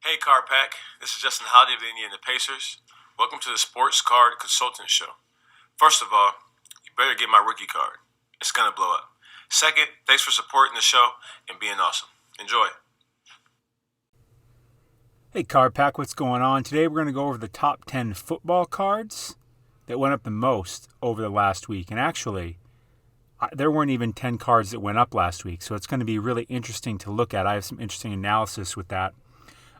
Hey Card Pack, this is Justin Holiday of the Indiana Pacers. Welcome to the Sports Card Consultant Show. First of all, you better get my rookie card. It's gonna blow up. Second, thanks for supporting the show and being awesome. Enjoy. Hey Card Pack, what's going on? Today we're going to go over the top 10 football cards that went up the most over the last week. And actually, there weren't even 10 cards that went up last week, so it's going to be really interesting to look at. I have some interesting analysis with that.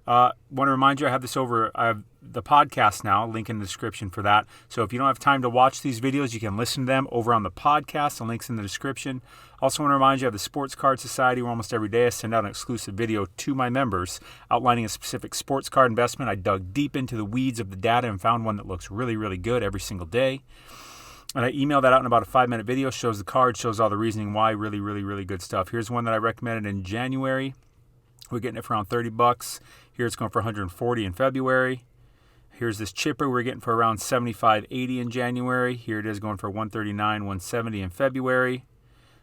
Want to remind you, I have the podcast now, link in the description for that. So if you don't have time to watch these videos, you can listen to them over on the podcast. The link's in the description. Also want to remind you, I have the Sports Card Society, where almost every day I send out an exclusive video to my members outlining a specific sports card investment. I dug deep into the weeds of the data and found one that looks really, really good every single day. And I email that out in about a 5-minute video, shows the card, shows all the reasoning why. Really, really, really good stuff. Here's one that I recommended in January. We're getting it for around $30. Here it's going for $140 in February. Here's this chipper we're getting for around $75.80 in January. Here it is going for $139, $170 in February.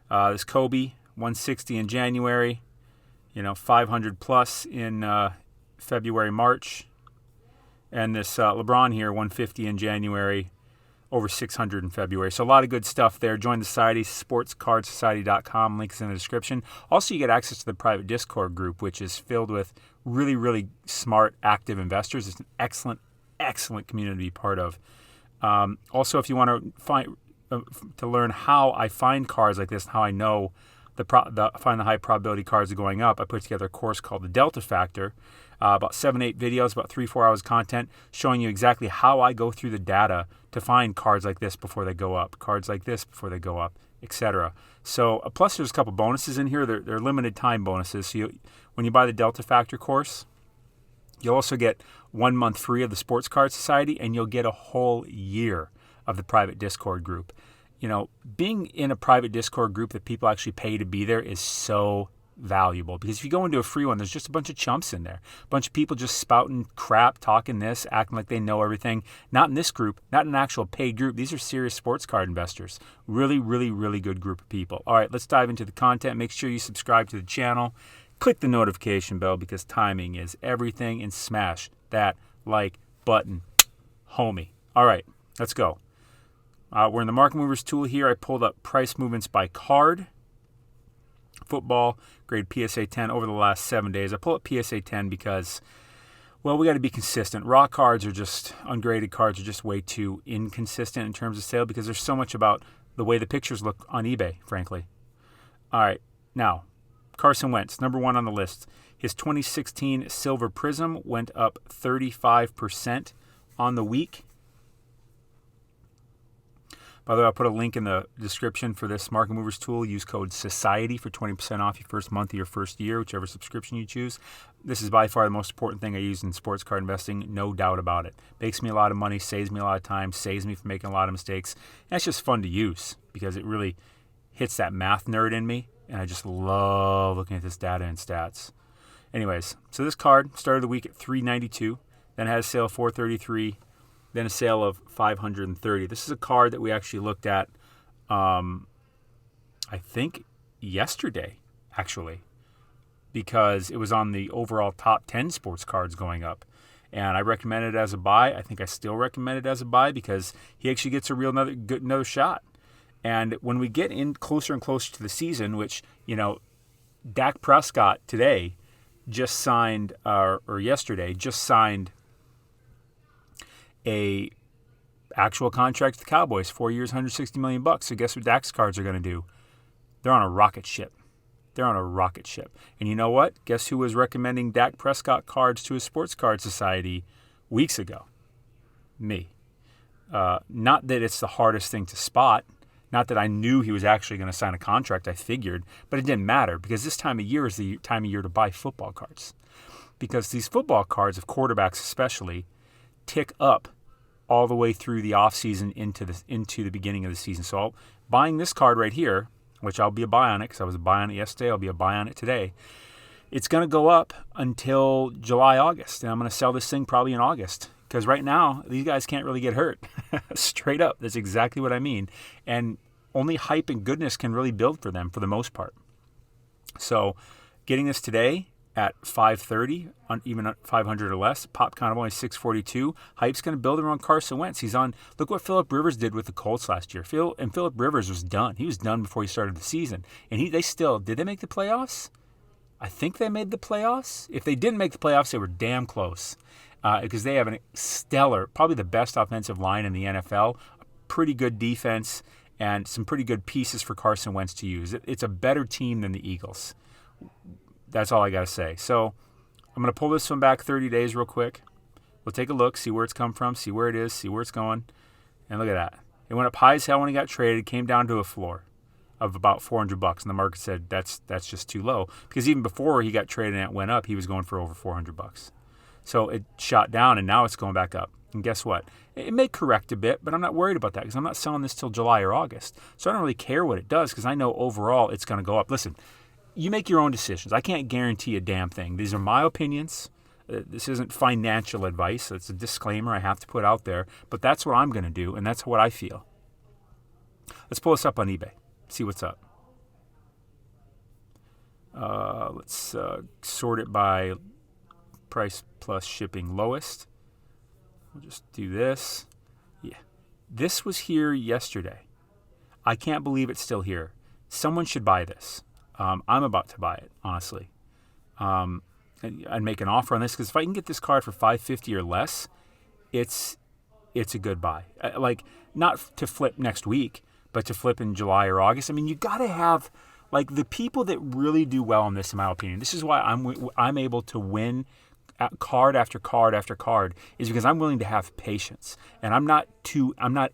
This Kobe, $160 in January. $500 plus in February, March. And this LeBron here, $150 in January, over $600 in February. So a lot of good stuff there. Join the society, SportsCardSociety.com. Links in the description. Also, you get access to the private Discord group, which is filled with really, really smart, active investors. It's an excellent, excellent community to be part of. Also, if you want to learn how I find cards like this, and how I know find the high probability cards are going up, I put together a course called the Delta Factor. About 7-8 videos, about 3-4 hours of content, showing you exactly how I go through the data to find cards like this before they go up, cards like this before they go up, etc. So, plus there's a couple bonuses in here. They're limited time bonuses. So when you buy the Delta Factor course, you'll also get 1 month free of the Sports Card Society, and you'll get a whole year of the private Discord group. Being in a private Discord group that people actually pay to be there is so valuable, because if you go into a free one, there's just a bunch of chumps in there, a bunch of people just spouting crap, talking this, acting like they know everything. Not in this group, not in an actual paid group. These are serious sports card investors. Really, really, really good group of people. All right, let's dive into the content. Make sure you subscribe to the channel, click the notification bell, because timing is everything, and smash that like button, homie. All right, let's go. We're in the Market Movers tool here. I pulled up price movements by card. Football, grade PSA 10 over the last 7 days. I pull up PSA 10 because, well, we got to be consistent. Raw cards ungraded cards are just way too inconsistent in terms of sale, because there's so much about the way the pictures look on eBay, frankly. All right, now, Carson Wentz, number 1 on the list. His 2016 Silver Prism went up 35% on the week. By the way, I'll put a link in the description for this Market Movers tool. Use code SOCIETY for 20% off your first month of your first year, whichever subscription you choose. This is by far the most important thing I use in sports card investing, no doubt about it. Makes me a lot of money, saves me a lot of time, saves me from making a lot of mistakes. And it's just fun to use because it really hits that math nerd in me, and I just love looking at this data and stats. Anyways, so this card started the week at $392, then had a sale of $433. Then a sale of $530. This is a card that we actually looked at, I think, yesterday, actually, because it was on the overall top 10 sports cards going up. And I recommend it as a buy. I think I still recommend it as a buy because he actually gets a real another shot. And when we get in closer and closer to the season, which, Dak Prescott today just signed, or yesterday, just signed a actual contract with the Cowboys, 4 years, $160 million. So guess what Dak's cards are going to do? They're on a rocket ship. And you know what? Guess who was recommending Dak Prescott cards to his Sports Card Society weeks ago? Me. Not that it's the hardest thing to spot. Not that I knew he was actually going to sign a contract. I figured. But it didn't matter, because this time of year is the time of year to buy football cards. Because these football cards, of quarterbacks especially, tick up all the way through the offseason into the beginning of the season. So buying this card right here, which I'll be a buy on it because I was a buy on it yesterday, I'll be a buy on it today. It's going to go up until July, August. And I'm going to sell this thing probably in August, because right now these guys can't really get hurt. Straight up. That's exactly what I mean. And only hype and goodness can really build for them for the most part. So getting this today at 530, even at 500 or less. Pop count of only 642. Hype's going to build around Carson Wentz. He's on. Look what Phillip Rivers did with the Colts last year. Phillip Rivers was done. He was done before he started the season. And did they make the playoffs? I think they made the playoffs. If they didn't make the playoffs, they were damn close. Because they have a stellar, probably the best offensive line in the NFL, a pretty good defense, and some pretty good pieces for Carson Wentz to use. It's a better team than the Eagles. That's all I got to say. So I'm going to pull this one back 30 days real quick. We'll take a look, see where it's come from, see where it is, see where it's going. And look at that. It went up high as hell when he got traded, came down to a floor of about $400, and the market said that's just too low, because even before he got traded and it went up, he was going for over $400. So it shot down, and now it's going back up. And guess what? It may correct a bit, but I'm not worried about that because I'm not selling this till July or August. So I don't really care what it does because I know overall it's going to go up. Listen, you make your own decisions. I can't guarantee a damn thing. These are my opinions. This isn't financial advice. It's a disclaimer I have to put out there, but that's what I'm going to do, and that's what I feel. Let's pull this up on eBay. See what's up. Let's sort it by price plus shipping lowest. We'll just do this. Yeah. This was here yesterday. I can't believe it's still here. Someone should buy this. I'm about to buy it, honestly. I'd make an offer on this because if I can get this card for $550 or less, it's a good buy. Like, not to flip next week, but to flip in July or August. I mean, you got to have, like, the people that really do well in this, in my opinion. This is why I'm able to win card after card after card, is because I'm willing to have patience, and I'm not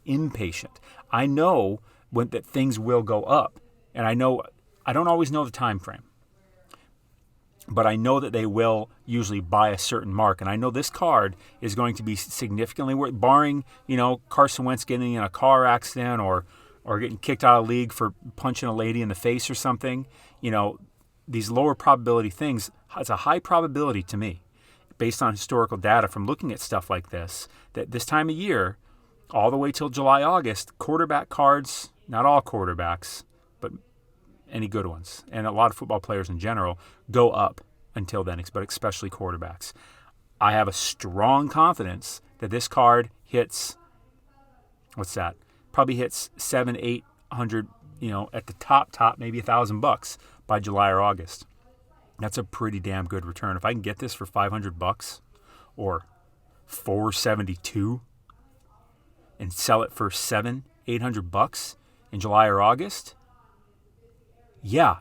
impatient. I know that things will go up, and I don't always know the time frame, but I know that they will usually by a certain mark, and I know this card is going to be significantly worth, barring Carson Wentz getting in a car accident or getting kicked out of the league for punching a lady in the face or something. These lower probability things, it's a high probability to me, based on historical data from looking at stuff like this, that this time of year, all the way till July, August, quarterback cards, not all quarterbacks, but any good ones, and a lot of football players in general, go up until then, but especially quarterbacks. I have a strong confidence that this card hits, what's that? Probably hits $700, $800, at the top, maybe $1,000 by July or August. That's a pretty damn good return. If I can get this for $500 or $472 and sell it for $700-800 in July or August, yeah,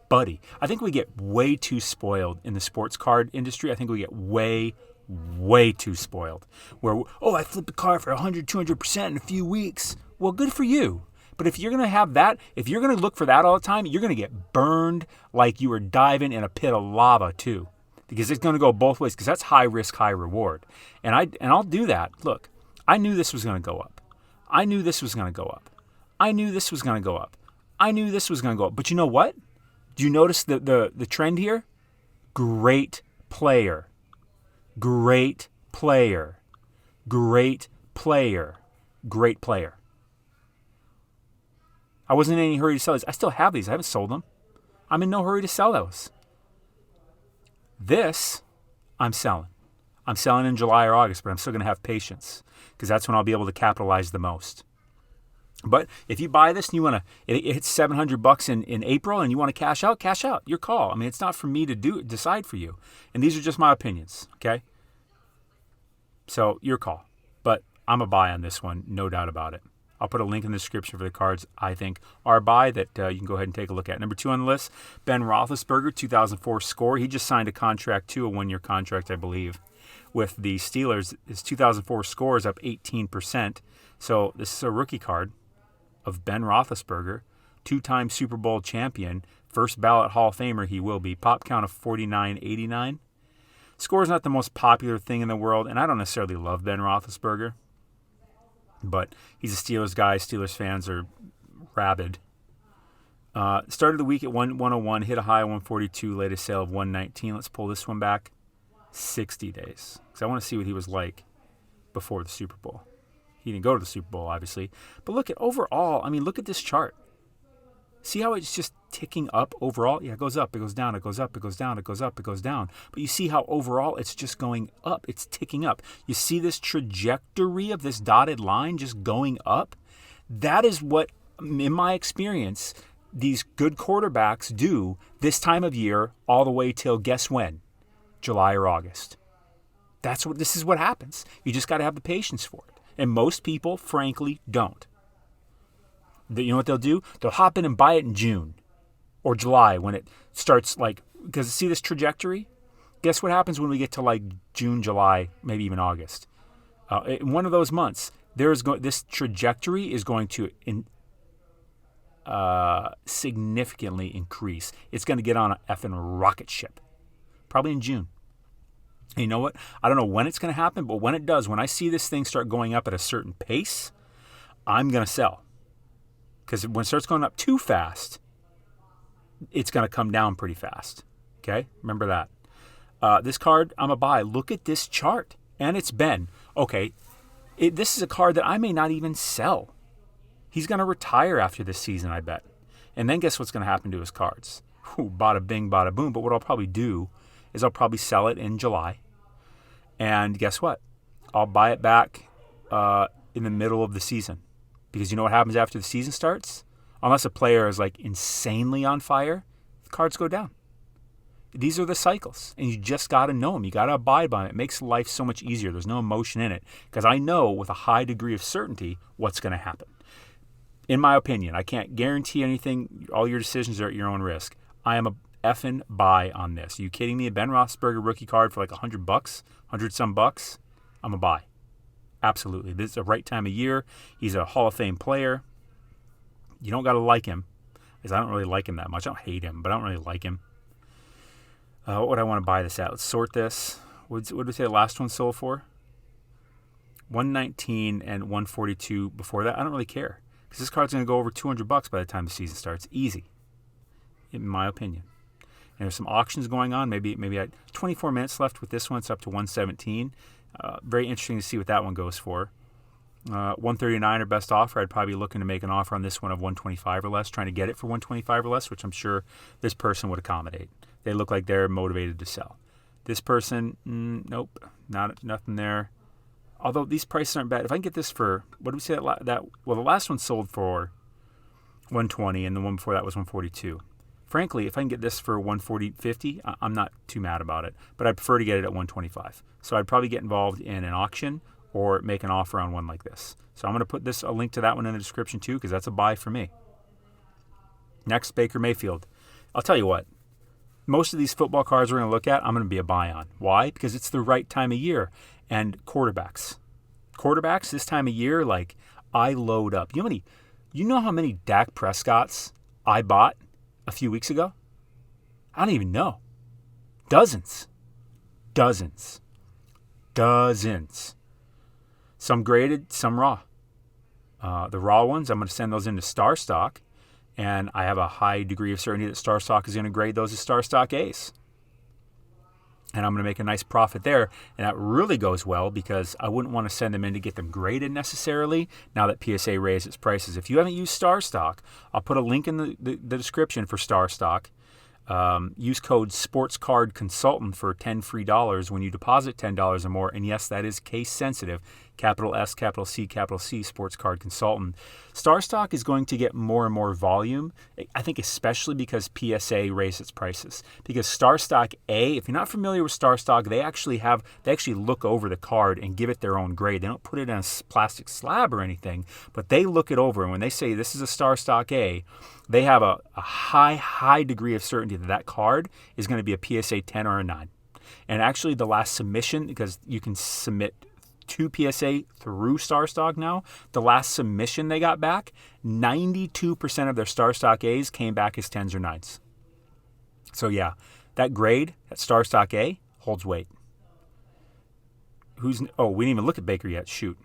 buddy. I think we get way too spoiled in the sports card industry. I think we get way too spoiled. Where, I flipped the card for 100-200% in a few weeks. Well, good for you. But if you're going to have that, if you're going to look for that all the time, you're going to get burned like you were diving in a pit of lava too. Because it's going to go both ways, because that's high risk, high reward. And I'll do that. Look, I knew this was going to go up. I knew this was going to go up. I knew this was going to go up. I knew this was going to go up. But you know what? Do you notice the trend here? Great player. Great player. Great player. Great player. I wasn't in any hurry to sell these. I still have these. I haven't sold them. I'm in no hurry to sell those. This, I'm selling. I'm selling in July or August, but I'm still going to have patience because that's when I'll be able to capitalize the most. But if you buy this and you want to, it hits $700 in April and you want to cash out, cash out. Your call. I mean, it's not for me to decide for you. And these are just my opinions, okay? So your call. But I'm a buy on this one, no doubt about it. I'll put a link in the description for the cards I think are a buy that you can go ahead and take a look at. Number 2 on the list, Ben Roethlisberger, 2004 score. He just signed a contract too, a 1-year contract, I believe, with the Steelers. His 2004 score is up 18%. So this is a rookie card of Ben Roethlisberger, 2-time Super Bowl champion, first ballot Hall of Famer he will be. Pop count of 4989. Score is not the most popular thing in the world, and I don't necessarily love Ben Roethlisberger. But he's a Steelers guy. Steelers fans are rabid. Started the week at 101, hit a high of 142, latest sale of 119. Let's pull this one back 60 days. Because I want to see what he was like before the Super Bowl. He didn't go to the Super Bowl, obviously. But look at overall, I mean, look at this chart. See how it's just ticking up overall? Yeah, it goes up, it goes down, it goes up, it goes down, it goes up, it goes down. But you see how overall it's just going up. It's ticking up. You see this trajectory of this dotted line just going up? That is what, in my experience, these good quarterbacks do this time of year all the way till guess when? July or August. This is what happens. You just got to have the patience for it. And most people, frankly, don't. You know what they'll do? They'll hop in and buy it in June or July when it starts because see this trajectory? Guess what happens when we get to June, July, maybe even August? In one of those months, this trajectory is going to significantly increase. It's going to get on an effing rocket ship, probably in June. And you know what? I don't know when it's going to happen, but when it does, when I see this thing start going up at a certain pace, I'm going to sell. Because when it starts going up too fast, it's going to come down pretty fast. Okay? Remember that. This card, I'm a buy. Look at this chart. And it's Ben. Okay, this is a card that I may not even sell. He's going to retire after this season, I bet. And then guess what's going to happen to his cards? Bada bing, bada boom. But what I'll probably do is I'll probably sell it in July. And guess what? I'll buy it back in the middle of the season. Because you know what happens after the season starts? Unless a player is insanely on fire, the cards go down. These are the cycles, and you just got to know them. You got to abide by them. It makes life so much easier. There's no emotion in it because I know with a high degree of certainty what's going to happen. In my opinion, I can't guarantee anything. All your decisions are at your own risk. I am a effing buy on this. Are you kidding me? A Ben Roethlisberger rookie card for $100, 100 some bucks? I'm a buy. Absolutely. This is the right time of year. He's a Hall of Fame player. You don't got to like him because I don't really like him that much. I don't hate him, but I don't really like him. What would I want to buy this at? Let's sort this. What did we say the last one sold for? 119 and 142 before that. I don't really care because this card's going to go over $200 by the time the season starts. Easy, in my opinion. And there's some auctions going on. Maybe I 24 minutes left with this one. It's up to 117. Very interesting to see what that one goes for. 139 or best offer. I'd probably be looking to make an offer on this one of 125 or less, trying to get it for 125 or less, which I'm sure this person would accommodate. They look like they're motivated to sell. This person, nope, nothing there. Although these prices aren't bad. If I can get this for, what did we say the last one sold for 120 and the one before that was 142. Frankly, if I can get this for 140.50, I'm not too mad about it. But I'd prefer to get it at 125. So I'd probably get involved in an auction or make an offer on one like this. So I'm going to put a link to that one in the description too, because that's a buy for me. Next, Baker Mayfield. I'll tell you what. Most of these football cards we're going to look at, I'm going to be a buy on. Why? Because it's the right time of year. And quarterbacks this time of year, I load up. You know how many Dak Prescotts I bought a few weeks ago? I don't even know. Dozens. Some graded, some raw. The raw ones, I'm going to send those into StarStock. And I have a high degree of certainty that StarStock is going to grade those as StarStock A's. And I'm going to make a nice profit there. And that really goes well because I wouldn't want to send them in to get them graded necessarily now that PSA raised its prices. If you haven't used StarStock, I'll put a link in the description for StarStock. Use code SportsCardConsultant for $10 free when you deposit $10 or more. And yes, that is case sensitive. Capital S, capital C, Sports Card Consultant. StarStock is going to get more and more volume, I think especially because PSA raised its prices. Because StarStock A, if you're not familiar with StarStock, they actually look over the card and give it their own grade. They don't put it in a plastic slab or anything, but they look it over. And when they say this is a StarStock A, they have a high degree of certainty that card is going to be a PSA 10 or a 9. And actually the last submission, because you can submit to PSA through StarStock now, the last submission they got back, 92% of their StarStock A's came back as 10s or 9s. So yeah, that grade, that StarStock A, holds weight. We didn't even look at Baker yet. Shoot.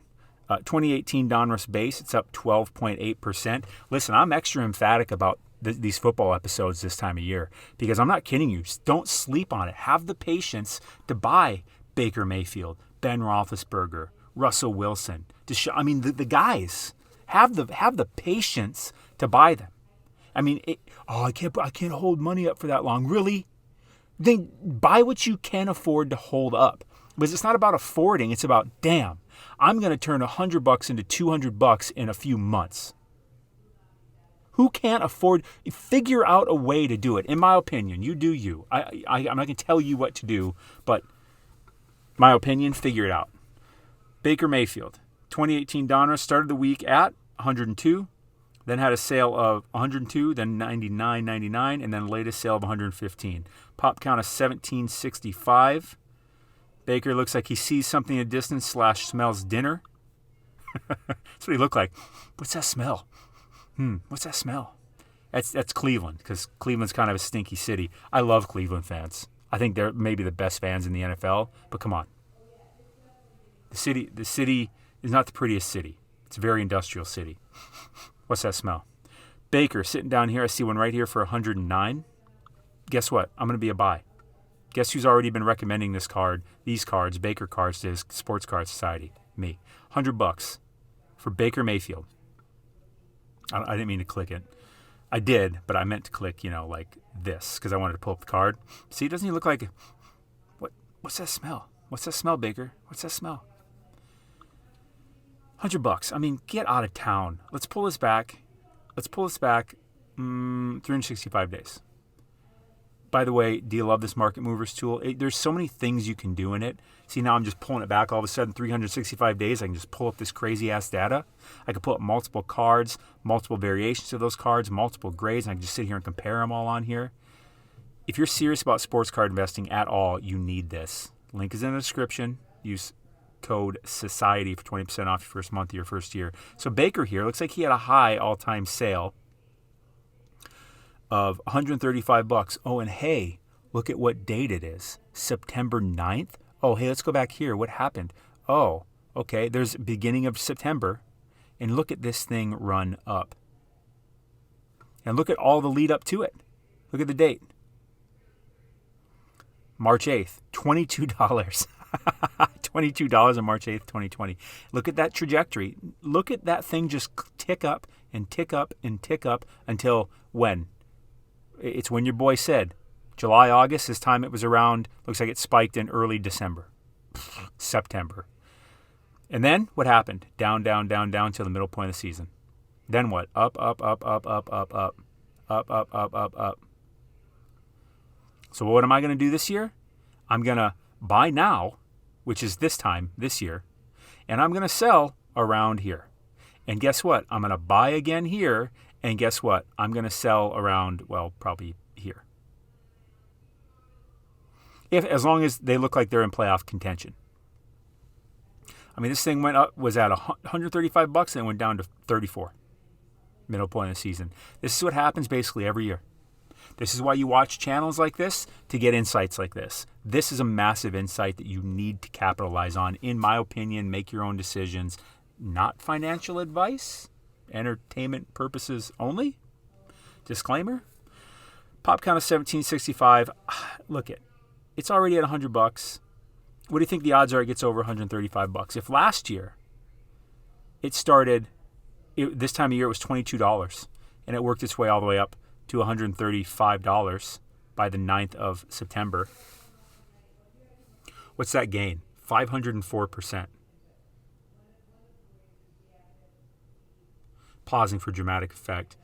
2018 Donruss base, it's up 12.8%. Listen, I'm extra emphatic about these football episodes this time of year because I'm not kidding you. Don't sleep on it. Have the patience to buy Baker Mayfield, Ben Roethlisberger, Russell Wilson. The guys have the patience to buy them. I mean, I can't hold money up for that long. Really? Then buy what you can afford to hold up. Because it's not about affording. It's about, damn, I'm going to turn $100 into $200 in a few months. Who can't afford? Figure out a way to do it. In my opinion, you do you. I'm not going to tell you what to do, but my opinion, figure it out. Baker Mayfield, 2018 Donruss, started the week at 102, then had a sale of 102, then 99.99, and then latest sale of 115. Pop count of 1765. Baker looks like he sees something in the distance / smells dinner. That's what he looked like. What's that smell? What's that smell? That's Cleveland, because Cleveland's kind of a stinky city. I love Cleveland fans. I think they're maybe the best fans in the NFL, but come on. The city is not the prettiest city. It's a very industrial city. What's that smell? Baker sitting down here. I see one right here for 109. Guess what? I'm going to be a buy. Guess who's already been recommending these cards, Baker cards, to his Sports Card Society? Me. $100 for Baker Mayfield. I didn't mean to click it. I did, but I meant to click, like this, because I wanted to pull up the card. See, doesn't he look like... What's that smell? What's that smell, Baker? What's that smell? $100. I mean, get out of town. Let's pull this back. 365 days. By the way, do you love this Market Movers tool? There's so many things you can do in it. See, now I'm just pulling it back. All of a sudden, 365 days, I can just pull up this crazy-ass data. I can pull up multiple cards, multiple variations of those cards, multiple grades, and I can just sit here and compare them all on here. If you're serious about sports card investing at all, you need this. Link is in the description. Use code SOCIETY for 20% off your first month of your first year. So Baker here, looks like he had a high all-time sale of $135. Oh, and hey, look at what date it is. September 9th. Oh, hey, let's go back here. What happened? Oh, okay, there's beginning of September. And look at this thing run up. And look at all the lead up to it. Look at the date. March 8th, $22. $22 on March 8th, 2020. Look at that trajectory. Look at that thing just tick up and tick up and tick up until when? It's when your boy said, July, August, this time it was around, looks like it spiked in early December, September. And then what happened? Down, down, down, down till the middle point of the season. Then what? Up, up, up, up, up, up, up, up, up, up, up, up. So what am I going to do this year? I'm going to buy now, which is this time, this year, and I'm going to sell around here. And guess what? I'm going to buy again here, and guess what? I'm going to sell around, well, probably here. As long as they look like they're in playoff contention. I mean, this thing was at $135 and went down to 34. Middle point of the season. This is what happens basically every year. This is why you watch channels like this, to get insights like this. This is a massive insight that you need to capitalize on. In my opinion, make your own decisions. Not financial advice. Entertainment purposes only. Disclaimer. Pop count of 1765. Look it. It's already at $100. What do you think the odds are it gets over $135? If last year it started, this time of year it was $22, and it worked its way all the way up to $135 by the 9th of September. What's that gain? 504%. Pausing for dramatic effect.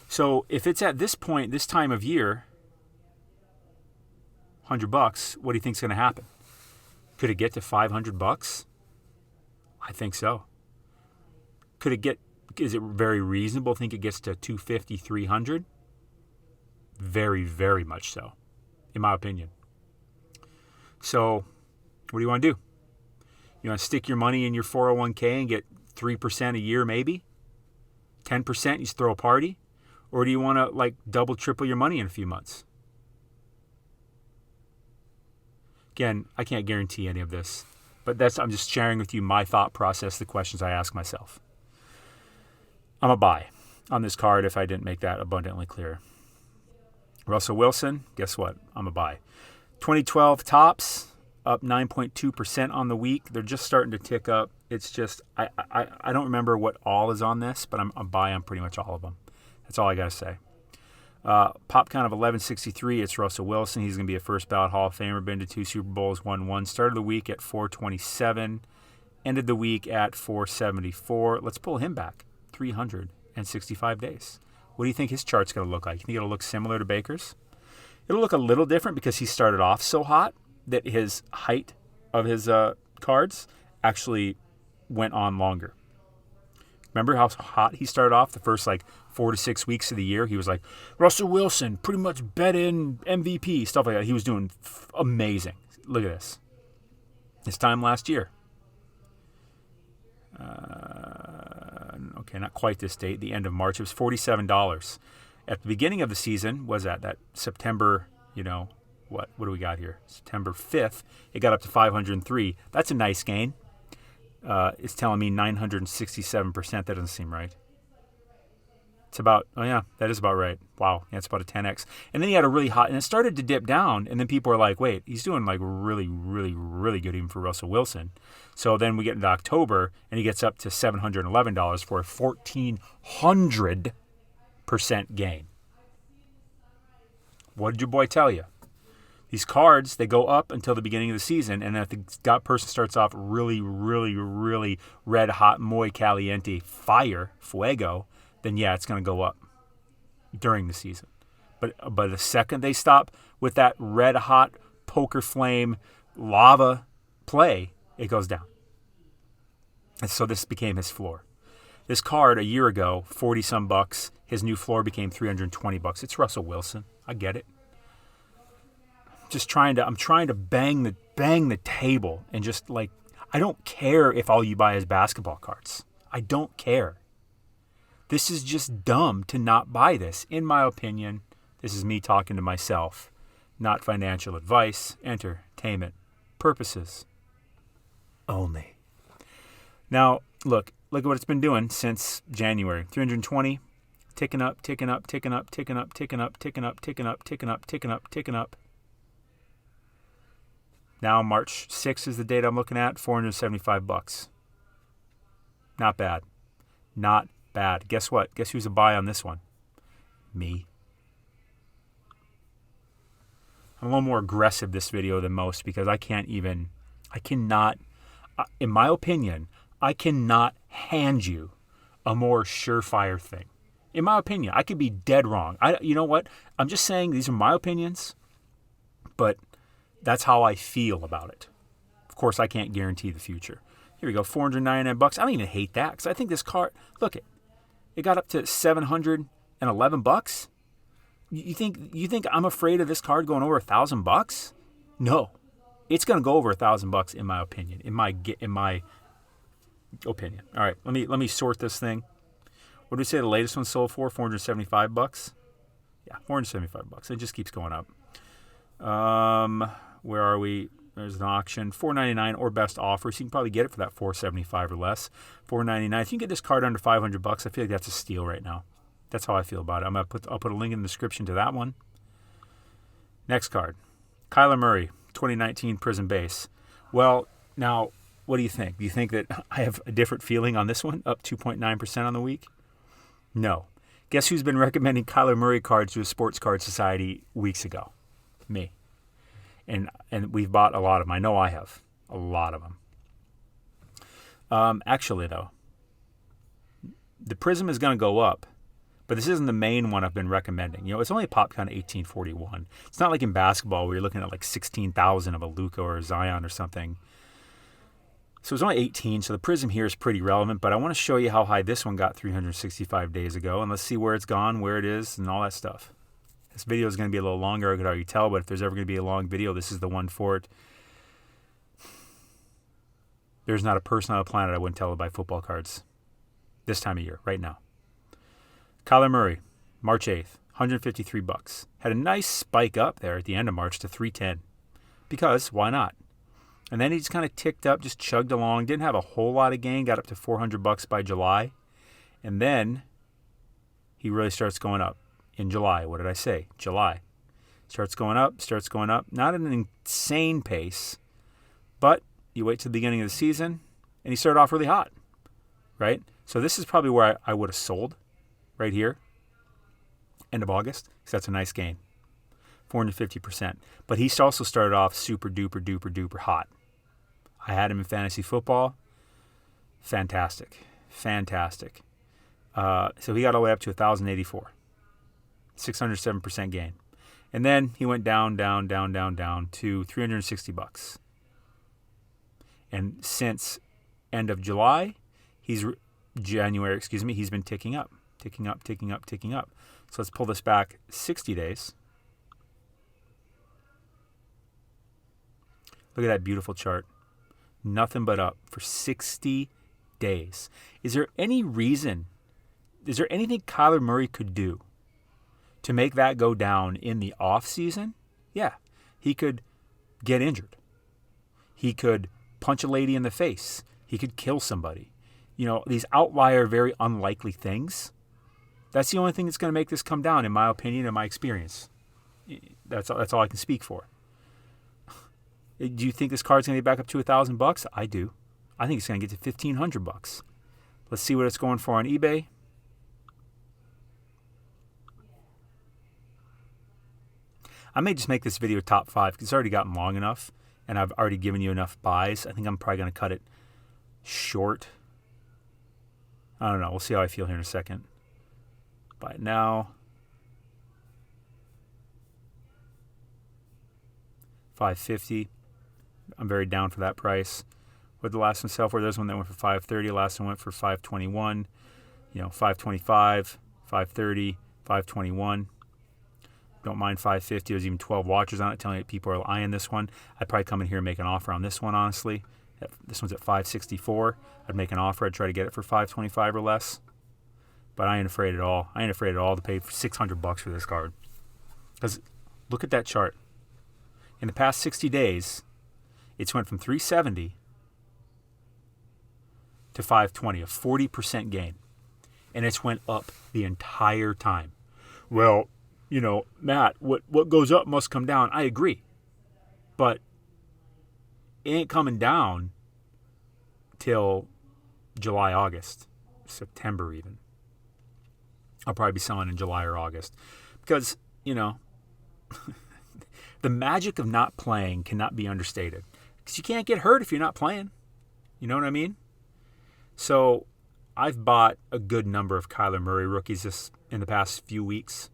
So if it's at this point, this time of year, $100, what do you think is going to happen? Could it get to $500? I think so. Is it very reasonable to think it gets to $250, $300? Very, very much so, in my opinion. So, what do you want to do? You want to stick your money in your 401k and get 3% a year maybe? 10%, you just throw a party? Or do you want to double, triple your money in a few months? Again, I can't guarantee any of this, but I'm just sharing with you my thought process, the questions I ask myself. I'm a buy on this card if I didn't make that abundantly clear. Russell Wilson, guess what? I'm a buy. 2012 Topps, up 9.2% on the week. They're just starting to tick up. It's just, I don't remember what all is on this, but I'm a buy on pretty much all of them. That's all I got to say. Pop count of 1163. It's Russell Wilson. He's going to be a first ballot Hall of Famer. Been to 2 Super Bowls, won 1. Started the week at 427. Ended the week at 474. Let's pull him back 365 days. What do you think his chart's going to look like? You think it'll look similar to Baker's? It'll look a little different because he started off so hot that his height of his cards actually went on longer. Remember how hot he started off the first 4 to 6 weeks of the year? He was like, Russell Wilson, pretty much bet in MVP, stuff like that. He was doing amazing. Look at this. This time last year. Okay, not quite this date, the end of March. It was $47. At the beginning of the season, was that September, what do we got here? September 5th, it got up to 503. That's a nice gain. It's telling me 967%. That doesn't seem right. It's about, that is about right. Wow, yeah, it's about a 10x. And then he had a really hot, and it started to dip down, and then people are like, wait, he's doing really, really, really good even for Russell Wilson. So then we get into October, and he gets up to $711 for a 1,400% gain. What did your boy tell you? These cards, they go up until the beginning of the season, and if the person starts off really, really, really red hot, muy caliente, fuego, then yeah, it's going to go up during the season. But the second they stop with that red hot poker flame lava play, it goes down. And so this became his floor. This card a year ago, 40 some bucks, his new floor became $320. It's Russell Wilson. I get it. I'm trying to bang the table and just I don't care if all you buy is basketball cards. I don't care. This is just dumb to not buy this. In my opinion, this is me talking to myself, not financial advice, entertainment purposes only. Now, look at what it's been doing since January. 320, ticking up, ticking up, ticking up, ticking up, ticking up, ticking up, ticking up, ticking up, ticking up, ticking up. Now March 6th is the date I'm looking at, $475. Not bad. Not bad. Guess what? Guess who's a buy on this one? Me. I'm a little more aggressive this video than most because I cannot, in my opinion, I cannot hand you a more surefire thing. In my opinion, I could be dead wrong. You know what? I'm just saying these are my opinions, but that's how I feel about it. Of course, I can't guarantee the future. Here we go, $499. I don't even hate that because I think this card, look it got up to $711. You think I'm afraid of this card going over $1,000? No, it's going to go over $1,000 in my opinion. In my opinion. All right, let me sort this thing. What did we say the latest one sold for? $475. Yeah, $475. It just keeps going up. Where are we? There's an auction, $499 or best offer. So you can probably get it for that $475 or less. $499. If you can get this card under $500, I feel like that's a steal right now. That's how I feel about it. I'll put a link in the description to that one. Next card, Kyler Murray, 2019 Prism Base. Well, now what do you think? Do you think that I have a different feeling on this one? Up 2.9% on the week? No. Guess who's been recommending Kyler Murray cards to a Sports Card Society weeks ago? Me. And we've bought a lot of them. I know I have. A lot of them. Actually, though, the Prism is going to go up, but this isn't the main one I've been recommending. It's only a pop count of 1841. It's not like in basketball where you're looking at 16,000 of a Luka or a Zion or something. So it's only 18, so the Prism here is pretty relevant, but I want to show you how high this one got 365 days ago, and let's see where it's gone, where it is, and all that stuff. This video is going to be a little longer, I could already tell, but if there's ever going to be a long video, this is the one for it. There's not a person on the planet I wouldn't tell to buy football cards this time of year, right now. Kyler Murray, March 8th, $153. Had a nice spike up there at the end of March to 310. Because, why not? And then he just kind of ticked up, just chugged along, didn't have a whole lot of gain, got up to $400 by July. And then he really starts going up. In July, what did I say? July. Starts going up. Not at an insane pace, but you wait till the beginning of the season, and he started off really hot, right? So this is probably where I would have sold, right here. end of August, because that's a nice gain. 450%. But he also started off super duper duper duper hot. I had him in fantasy football. Fantastic. So he got all the way up to 1,084. 607% gain. And then he went down to $360. And since end of July, he's been ticking up. So let's pull this back 60 days. Look at that beautiful chart. Nothing but up for 60 days. Is there anything Kyler Murray could do to make that go down in the off season? Yeah, he could get injured. He could punch a lady in the face. He could kill somebody. These outlier, very unlikely things. That's the only thing that's going to make this come down, in my opinion, in my experience. That's all I can speak for. Do you think this card's going to get back up to $1,000? I do. I think it's going to get to $1,500. Let's see what it's going for on eBay. I may just make this video top 5 because it's already gotten long enough and I've already given you enough buys. I think I'm probably going to cut it short. I don't know. We'll see how I feel here in a second. Buy it now. $550. I'm very down for that price. What did the last one sell for? There's one that went for $530. Last one went for $521. $525, $530, $521. Don't mind $550. There's even 12 watchers on it telling you people are eyeing this one. I'd probably come in here and make an offer on this one, honestly. This one's at $564. I'd make an offer. I'd try to get it for $525 or less. But I ain't afraid at all. I ain't afraid at all to pay $600 for this card. Because look at that chart. In the past 60 days, it's went from 370 to 520, a 40% gain. And it's went up the entire time. Well, Matt, what goes up must come down. I agree. But it ain't coming down till July, August, September even. I'll probably be selling in July or August. Because, the magic of not playing cannot be understated. Because you can't get hurt if you're not playing. You know what I mean? So I've bought a good number of Kyler Murray rookies in the past few weeks.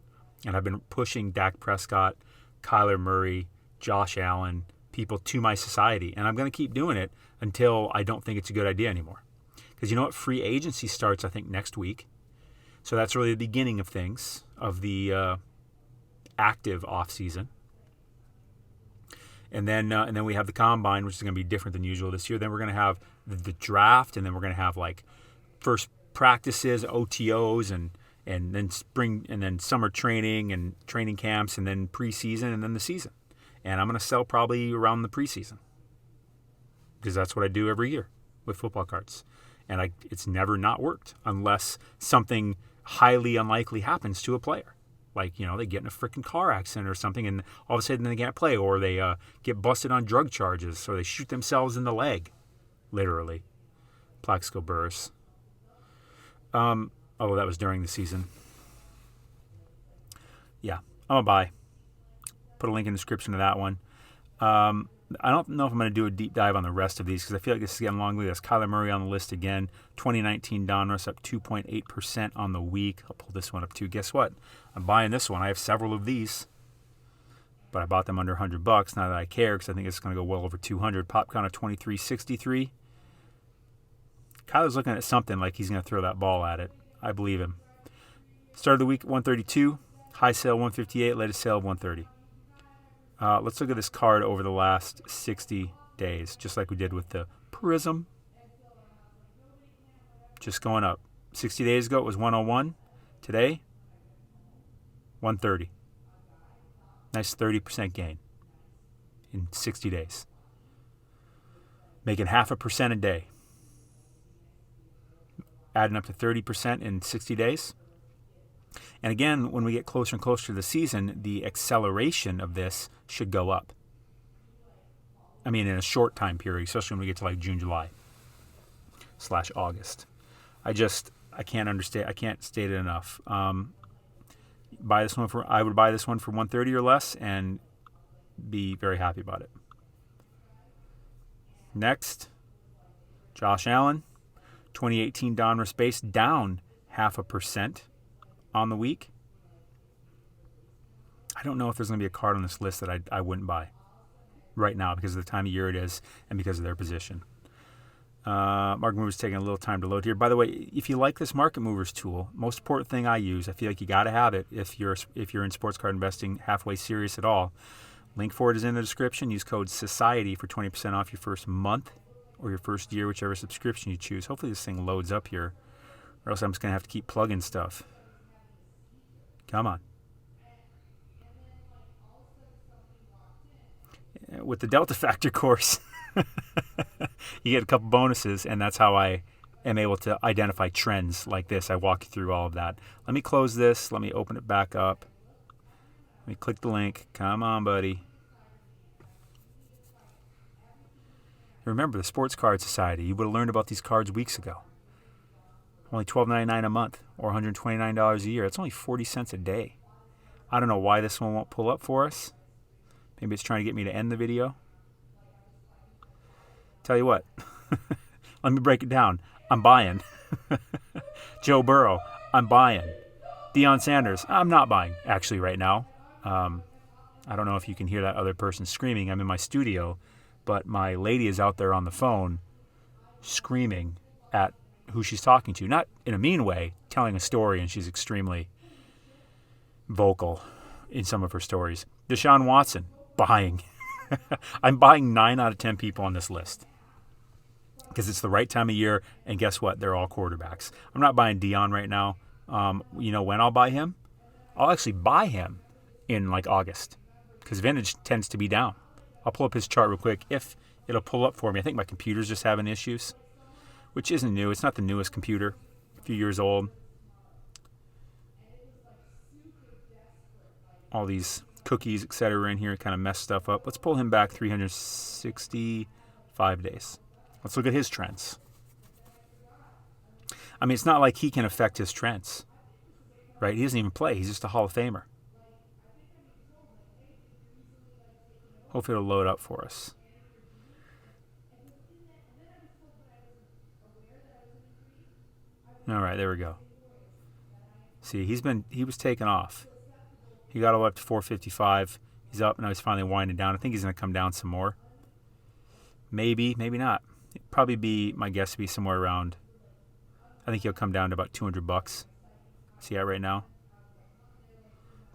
And I've been pushing Dak Prescott, Kyler Murray, Josh Allen, people to my society. And I'm going to keep doing it until I don't think it's a good idea anymore. Because you know what? Free agency starts, I think, next week. So that's really the beginning of things, of the active offseason. And then we have the combine, which is going to be different than usual this year. Then we're going to have the draft, and then we're going to have first practices, OTOs, and then spring, and then summer training and training camps, and then preseason, and then the season. And I'm going to sell probably around the preseason because that's what I do every year with football cards. And it's never not worked unless something highly unlikely happens to a player. They get in a freaking car accident or something, and all of a sudden they can't play, or they get busted on drug charges, or they shoot themselves in the leg, literally. Plaxico Burress. Although that was during the season. Yeah, I'm a buy. Put a link in the description to that one. I don't know if I'm going to do a deep dive on the rest of these because I feel like this is getting long. There's Kyler Murray on the list again. 2019 Donruss up 2.8% on the week. I'll pull this one up too. Guess what? I'm buying this one. I have several of these, but I bought them under $100. Not that I care because I think it's going to go well over 200. Pop count of 2363. Kyler's looking at something like he's going to throw that ball at it. I believe him. Start of the week 132. High sale 158. Latest sale 130. Let's look at this card over the last 60 days, just like we did with the Prism. Just going up. 60 days ago, it was 101. Today, 130. Nice 30% gain in 60 days. Making 0.5% a day. Adding up to 30% in 60 days. And again, when we get closer and closer to the season, the acceleration of this should go up. I mean, in a short time period, especially when we get to June, July /August. I can't understand. I can't state it enough. I would buy this one for $130 or less and be very happy about it. Next, Josh Allen, 2018 Donruss base, down 0.5% on the week. I don't know if there's going to be a card on this list that I wouldn't buy right now because of the time of year it is and because of their position. Market Mover's taking a little time to load here. By the way, if you like this Market Movers tool, most important thing I use, I feel like you got to have it if you're in sports card investing halfway serious at all. Link for it is in the description. Use code SOCIETY for 20% off your first month or your first year, whichever subscription you choose. Hopefully this thing loads up here, or else I'm just going to have to keep plugging stuff. Come on. With the Delta Factor course, you get a couple bonuses, and that's how I am able to identify trends like this. I walk you through all of that. Let me close this. Let me open it back up. Let me click the link. Come on, buddy. Remember, the Sports Card Society. You would have learned about these cards weeks ago. Only $12.99 a month or $129 a year. That's only 40 cents a day. I don't know why this one won't pull up for us. Maybe it's trying to get me to end the video. Tell you what. Let me break it down. I'm buying. Joe Burrow, I'm buying. Deion Sanders, I'm not buying, actually, right now. I don't know if you can hear that other person screaming. I'm in my studio, but my lady is out there on the phone screaming at who she's talking to. Not in a mean way, telling a story, and she's extremely vocal in some of her stories. Deshaun Watson, buying. I'm buying 9 out of 10 people on this list because it's the right time of year, and guess what? They're all quarterbacks. I'm not buying Deion right now. You know when I'll buy him? I'll actually buy him in like August because vintage tends to be down. I'll pull up his chart real quick if it'll pull up for me. I think my computer's just having issues, which isn't new. It's not the newest computer, a few years old. All these cookies, etc. are in here, kind of mess stuff up. Let's pull him back 365 days. Let's look at his trends. I mean, it's not like he can affect his trends, right? He doesn't even play. He's just a Hall of Famer. Hopefully it'll load up for us. All right, there we go. See, he was taken off. He got all the way up to 455. He's up, now he's finally winding down. I think he's going to come down some more. Maybe, maybe not. It'd probably be, my guess would be somewhere around, I think he'll come down to about $200. See that right now?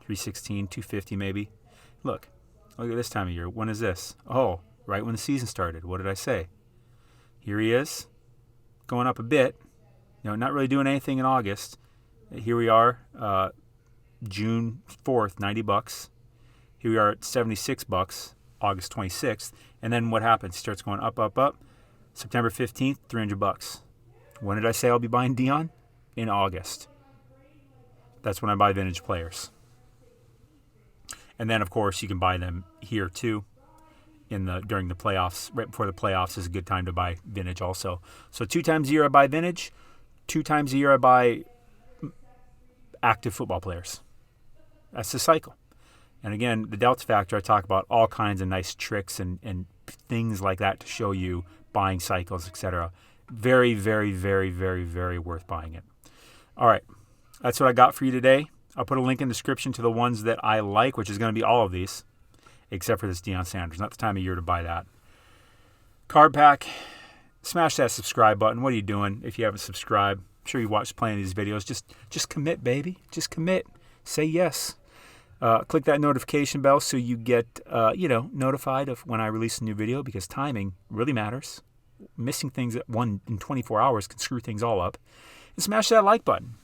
316, 250 maybe. Look at this time of year. When is this? Oh, right when the season started. What did I say? Here he is, going up a bit. Not really doing anything in August. Here we are, June 4th, $90. Here we are at $76, August 26th. And then what happens? He starts going up, up, up. September 15th, $300. When did I say I'll be buying Deion? In August. That's when I buy vintage players. And then, of course, you can buy them here too. During the playoffs, right before the playoffs is a good time to buy vintage also. So 2 times a year I buy vintage. 2 times a year I buy active football players. That's the cycle. And again, the Delta Factor, I talk about all kinds of nice tricks and things like that to show you buying cycles, etc. Very, very, very, very, very worth buying it. All right. That's what I got for you today. I'll put a link in the description to the ones that I like, which is going to be all of these, except for this Deion Sanders. Not the time of year to buy that. Card pack. Smash that subscribe button. What are you doing if you haven't subscribed? I'm sure you watched plenty of these videos. Just commit, baby. Just commit. Say yes. Click that notification bell so you get notified of when I release a new video, because timing really matters. Missing things in 24 hours can screw things all up. And smash that like button.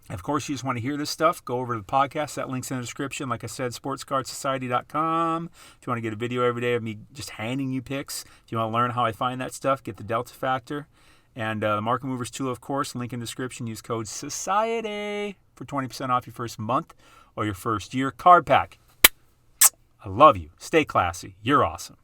Of course, you just want to hear this stuff, go over to the podcast. That link's in the description. Like I said, SportsCardSociety.com. If you want to get a video every day of me just handing you picks, if you want to learn how I find that stuff, get the Delta Factor. And the Market Movers tool, of course, link in the description. Use code SOCIETY for 20% off your first month or your first year. Card pack. I love you. Stay classy. You're awesome.